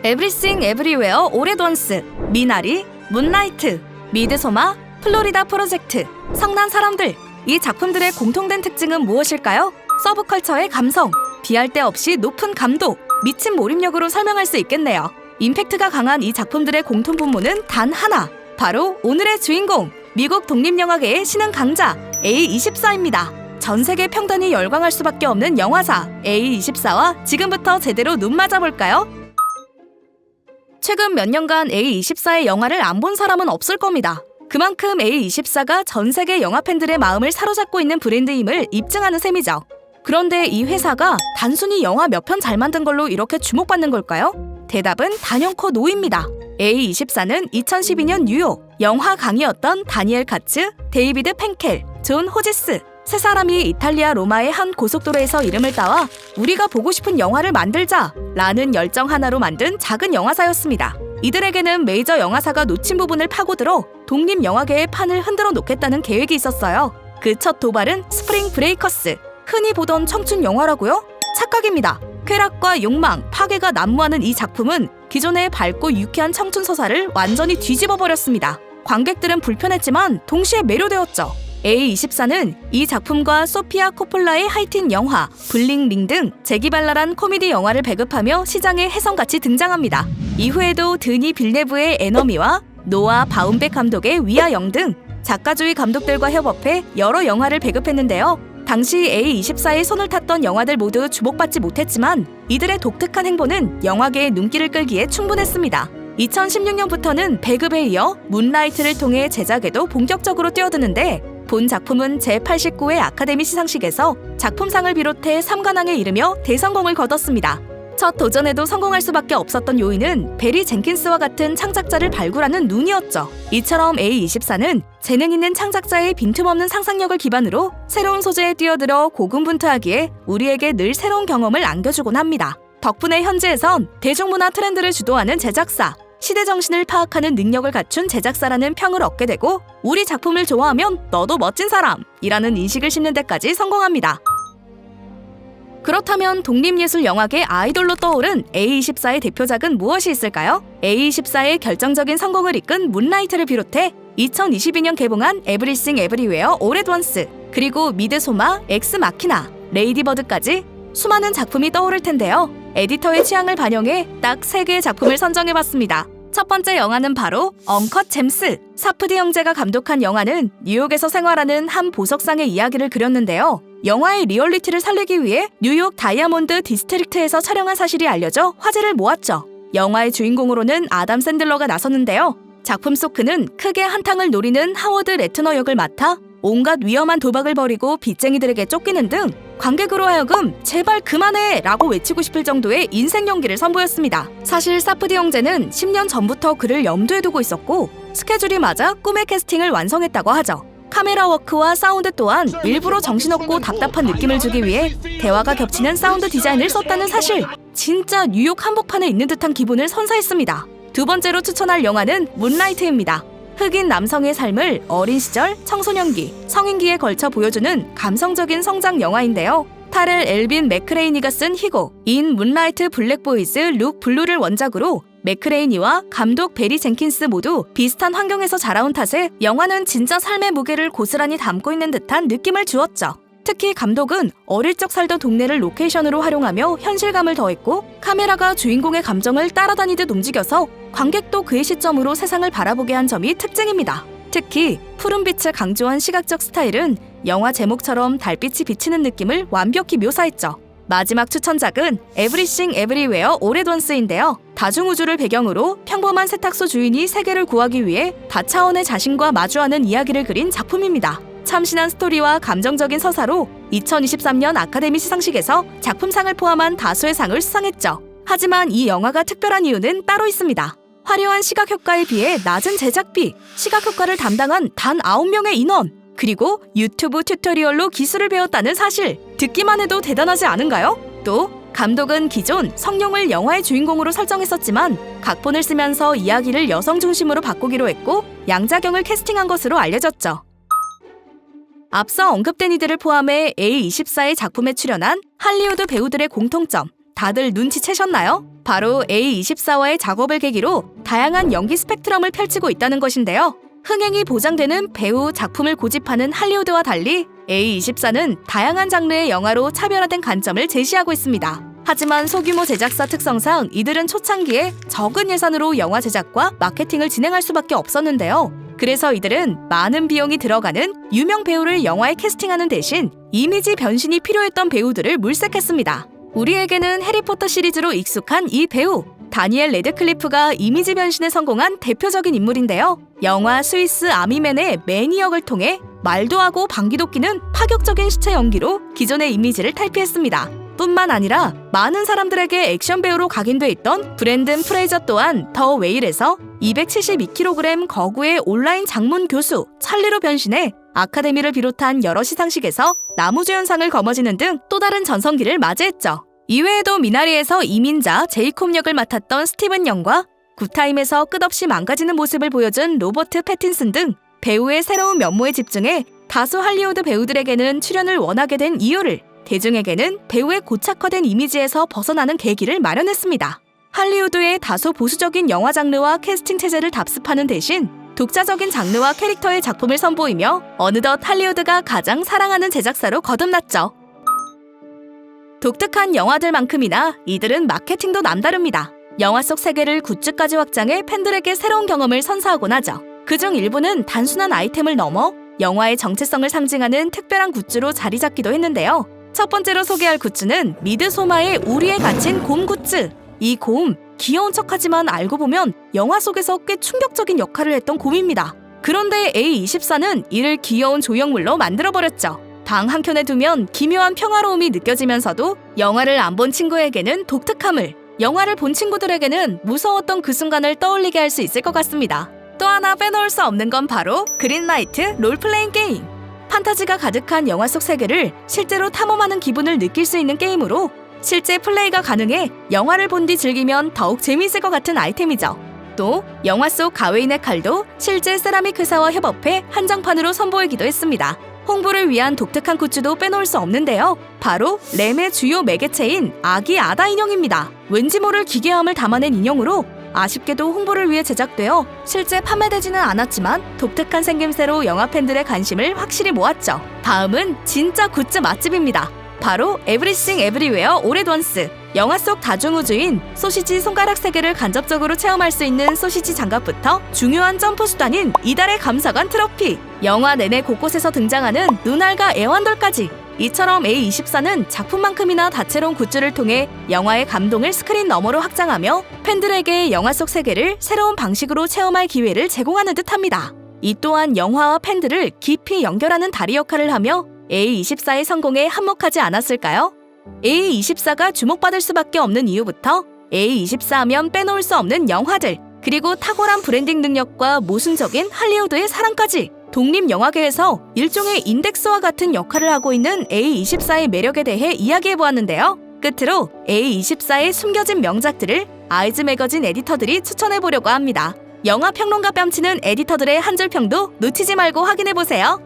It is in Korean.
에브리싱 에브리웨어 올 앳 원스, 미나리, 문라이트, 미드소마, 플로리다 프로젝트, 성난 사람들. 이 작품들의 공통된 특징은 무엇일까요? 서브컬처의 감성, 비할 데 없이 높은 감도, 미친 몰입력으로 설명할 수 있겠네요. 임팩트가 강한 이 작품들의 공통 분모는 단 하나, 바로 오늘의 주인공, 미국 독립영화계의 신흥 강자 A24입니다. 전 세계 평단이 열광할 수밖에 없는 영화사 A24와 지금부터 제대로 눈 맞아볼까요? 최근 몇 년간 A24의 영화를 안 본 사람은 없을 겁니다. 그만큼 A24가 전 세계 영화 팬들의 마음을 사로잡고 있는 브랜드임을 입증하는 셈이죠. 그런데 이 회사가 단순히 영화 몇 편 잘 만든 걸로 이렇게 주목받는 걸까요? 대답은 단연코 노입니다. A24는 2012년 뉴욕 영화 강이었던 다니엘 카츠, 데이비드 펜켈, 존 호지스 세 사람이 이탈리아 로마의 한 고속도로에서 이름을 따와 우리가 보고 싶은 영화를 만들자 라는 열정 하나로 만든 작은 영화사였습니다. 이들에게는 메이저 영화사가 놓친 부분을 파고들어 독립영화계의 판을 흔들어 놓겠다는 계획이 있었어요. 그 첫 도발은 스프링 브레이커스, 흔히 보던 청춘 영화라고요? 착각입니다. 쾌락과 욕망, 파괴가 난무하는 이 작품은 기존의 밝고 유쾌한 청춘 서사를 완전히 뒤집어버렸습니다. 관객들은 불편했지만 동시에 매료되었죠. A24는 이 작품과 소피아 코폴라의 하이틴 영화, 블링 링 등 재기발랄한 코미디 영화를 배급하며 시장에 혜성같이 등장합니다. 이후에도 드니 빌네브의 에너미와 노아 바움백 감독의 위아영 등 작가주의 감독들과 협업해 여러 영화를 배급했는데요. 당시 A24의 손을 탔던 영화들 모두 주목받지 못했지만 이들의 독특한 행보는 영화계의 눈길을 끌기에 충분했습니다. 2016년부터는 배급에 이어 문라이트를 통해 제작에도 본격적으로 뛰어드는데 본 작품은 제89회 아카데미 시상식에서 작품상을 비롯해 3관왕에 이르며 대성공을 거뒀습니다. 첫 도전에도 성공할 수밖에 없었던 요인은 베리 젠킨스와 같은 창작자를 발굴하는 눈이었죠. 이처럼 A24는 재능 있는 창작자의 빈틈없는 상상력을 기반으로 새로운 소재에 뛰어들어 고군분투하기에 우리에게 늘 새로운 경험을 안겨주곤 합니다. 덕분에 현재에선 대중문화 트렌드를 주도하는 제작사, 시대 정신을 파악하는 능력을 갖춘 제작사라는 평을 얻게 되고 우리 작품을 좋아하면 너도 멋진 사람이라는 인식을 심는 데까지 성공합니다. 그렇다면 독립예술 영화계 아이돌로 떠오른 A24의 대표작은 무엇이 있을까요? A24의 결정적인 성공을 이끈 문라이트를 비롯해 2022년 개봉한 에브리싱 에브리웨어 올 앳 원스, 그리고 미드소마, 엑스 마키나, 레이디버드까지 수많은 작품이 떠오를 텐데요. 에디터의 취향을 반영해 딱 3개의 작품을 선정해봤습니다. 첫 번째 영화는 바로 언컷 잼스. 사프디 형제가 감독한 영화는 뉴욕에서 생활하는 한 보석상의 이야기를 그렸는데요. 영화의 리얼리티를 살리기 위해 뉴욕 다이아몬드 디스트릭트에서 촬영한 사실이 알려져 화제를 모았죠. 영화의 주인공으로는 아담 샌들러가 나섰는데요. 작품 속 그는 크게 한탕을 노리는 하워드 레트너 역을 맡아 온갖 위험한 도박을 벌이고 빚쟁이들에게 쫓기는 등 관객으로 하여금 제발 그만해! 라고 외치고 싶을 정도의 인생 연기를 선보였습니다. 사실 사프디 형제는 10년 전부터 그를 염두에 두고 있었고 스케줄이 맞아 꿈의 캐스팅을 완성했다고 하죠. 카메라 워크와 사운드 또한 일부러 정신없고 답답한 느낌을 주기 위해 대화가 겹치는 사운드 디자인을 썼다는 사실, 진짜 뉴욕 한복판에 있는 듯한 기분을 선사했습니다. 두 번째로 추천할 영화는 문라이트입니다. 흑인 남성의 삶을 어린 시절, 청소년기, 성인기에 걸쳐 보여주는 감성적인 성장 영화인데요. 타렐 엘빈 맥크레이니가 쓴 희곡 인 문라이트 블랙보이즈 룩 블루를 원작으로 맥크레이니와 감독 베리 젠킨스 모두 비슷한 환경에서 자라온 탓에 영화는 진짜 삶의 무게를 고스란히 담고 있는 듯한 느낌을 주었죠. 특히 감독은 어릴 적 살던 동네를 로케이션으로 활용하며 현실감을 더했고 카메라가 주인공의 감정을 따라다니듯 움직여서 관객도 그의 시점으로 세상을 바라보게 한 점이 특징입니다. 특히 푸른빛을 강조한 시각적 스타일은 영화 제목처럼 달빛이 비치는 느낌을 완벽히 묘사했죠. 마지막 추천작은 에브리싱 에브리웨어 올 앳 원스인데요. 다중우주를 배경으로 평범한 세탁소 주인이 세계를 구하기 위해 다차원의 자신과 마주하는 이야기를 그린 작품입니다. 참신한 스토리와 감정적인 서사로 2023년 아카데미 시상식에서 작품상을 포함한 다수의 상을 수상했죠. 하지만 이 영화가 특별한 이유는 따로 있습니다. 화려한 시각효과에 비해 낮은 제작비, 시각효과를 담당한 단 9명의 인원, 그리고 유튜브 튜토리얼로 기술을 배웠다는 사실, 듣기만 해도 대단하지 않은가요? 또 감독은 기존 성룡을 영화의 주인공으로 설정했었지만 각본을 쓰면서 이야기를 여성 중심으로 바꾸기로 했고 양자경을 캐스팅한 것으로 알려졌죠. 앞서 언급된 이들을 포함해 A24의 작품에 출연한 할리우드 배우들의 공통점, 다들 눈치채셨나요? 바로 A24와의 작업을 계기로 다양한 연기 스펙트럼을 펼치고 있다는 것인데요. 흥행이 보장되는 배우, 작품을 고집하는 할리우드와 달리 A24는 다양한 장르의 영화로 차별화된 관점을 제시하고 있습니다. 하지만 소규모 제작사 특성상 이들은 초창기에 적은 예산으로 영화 제작과 마케팅을 진행할 수밖에 없었는데요. 그래서 이들은 많은 비용이 들어가는 유명 배우를 영화에 캐스팅하는 대신 이미지 변신이 필요했던 배우들을 물색했습니다. 우리에게는 해리포터 시리즈로 익숙한 이 배우, 다니엘 레드클리프가 이미지 변신에 성공한 대표적인 인물인데요. 영화 스위스 아미맨의 매니 역을 통해 말도 하고 방귀도 끼는 파격적인 시체 연기로 기존의 이미지를 탈피했습니다. 뿐만 아니라 많은 사람들에게 액션 배우로 각인돼 있던 브랜든 프레이저 또한 더 웨일에서 272kg 거구의 온라인 장문 교수 찰리로 변신해 아카데미를 비롯한 여러 시상식에서 나무주연상을 거머쥐는 등 또 다른 전성기를 맞이했죠. 이외에도 미나리에서 이민자 제이콥 역을 맡았던 스티븐 영과 굿타임에서 끝없이 망가지는 모습을 보여준 로버트 패틴슨 등 배우의 새로운 면모에 집중해 다수 할리우드 배우들에게는 출연을 원하게 된 이유를, 대중에게는 배우의 고착화된 이미지에서 벗어나는 계기를 마련했습니다. 할리우드의 다소 보수적인 영화 장르와 캐스팅 체제를 답습하는 대신 독자적인 장르와 캐릭터의 작품을 선보이며 어느덧 할리우드가 가장 사랑하는 제작사로 거듭났죠. 독특한 영화들만큼이나 이들은 마케팅도 남다릅니다. 영화 속 세계를 굿즈까지 확장해 팬들에게 새로운 경험을 선사하곤 하죠. 그중 일부는 단순한 아이템을 넘어 영화의 정체성을 상징하는 특별한 굿즈로 자리 잡기도 했는데요. 첫 번째로 소개할 굿즈는 미드소마의 우리에 갇힌 곰 굿즈. 이 곰, 귀여운 척하지만 알고 보면 영화 속에서 꽤 충격적인 역할을 했던 곰입니다. 그런데 A24는 이를 귀여운 조형물로 만들어버렸죠. 방 한켠에 두면 기묘한 평화로움이 느껴지면서도 영화를 안 본 친구에게는 독특함을, 영화를 본 친구들에게는 무서웠던 그 순간을 떠올리게 할 수 있을 것 같습니다. 또 하나 빼놓을 수 없는 건 바로 그린라이트 롤플레잉 게임. 판타지가 가득한 영화 속 세계를 실제로 탐험하는 기분을 느낄 수 있는 게임으로 실제 플레이가 가능해 영화를 본 뒤 즐기면 더욱 재미있을 것 같은 아이템이죠. 또 영화 속 가웨인의 칼도 실제 세라믹 회사와 협업해 한정판으로 선보이기도 했습니다. 홍보를 위한 독특한 굿즈도 빼놓을 수 없는데요. 바로 램의 주요 매개체인 아기 아다 인형입니다. 왠지 모를 기괴함을 담아낸 인형으로 아쉽게도 홍보를 위해 제작되어 실제 판매되지는 않았지만 독특한 생김새로 영화 팬들의 관심을 확실히 모았죠. 다음은 진짜 굿즈 맛집입니다. 바로 에브리싱 에브리웨어 오레드원스. 영화 속 다중우주인 소시지 손가락 세계를 간접적으로 체험할 수 있는 소시지 장갑부터 중요한 점프 수단인 이달의 감사관 트로피, 영화 내내 곳곳에서 등장하는 눈알과 애완돌까지. 이처럼 A24는 작품만큼이나 다채로운 굿즈를 통해 영화의 감동을 스크린 너머로 확장하며 팬들에게 영화 속 세계를 새로운 방식으로 체험할 기회를 제공하는 듯합니다. 이 또한 영화와 팬들을 깊이 연결하는 다리 역할을 하며 A24의 성공에 한몫하지 않았을까요? A24가 주목받을 수밖에 없는 이유부터 A24 하면 빼놓을 수 없는 영화들, 그리고 탁월한 브랜딩 능력과 모순적인 할리우드의 사랑까지 독립영화계에서 일종의 인덱스와 같은 역할을 하고 있는 A24의 매력에 대해 이야기해보았는데요. 끝으로 A24의 숨겨진 명작들을 아이즈 매거진 에디터들이 추천해보려고 합니다. 영화평론가 뺨치는 에디터들의 한 줄 평도 놓치지 말고 확인해보세요.